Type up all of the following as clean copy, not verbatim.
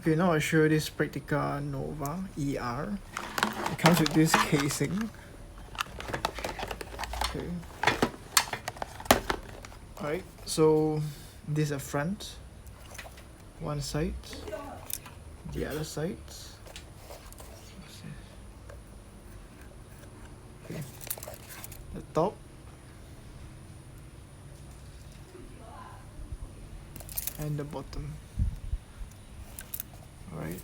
Okay, now I'll show you this Praktica Nova ER. It comes with this casing. Okay. Alright, so this is the front, one side, the other side. Okay. The top, and the bottom. Alright.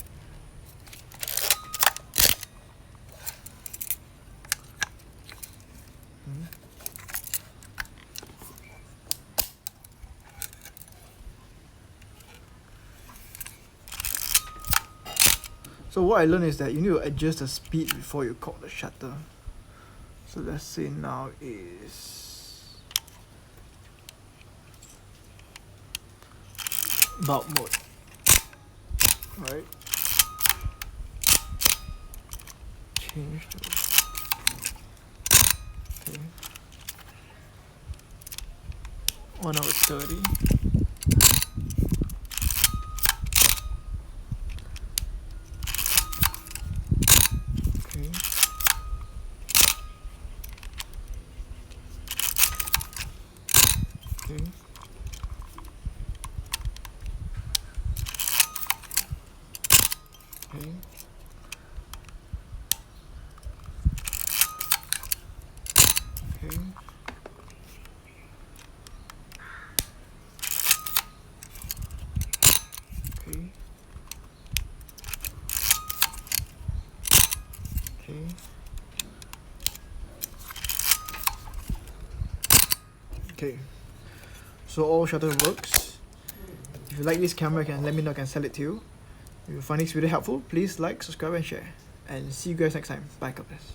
So what I learned is that you need to adjust the speed before you cock the shutter. So let's say now is bulb mode. Alright. Change to okay. 1:30. Okay. Okay. Okay. Okay. Okay. Okay. Okay. So all shutter works. If you like this camera, you can let me know, I can sell it to you. If you find this video helpful, please like, subscribe and share. And see you guys next time. Bye, God bless.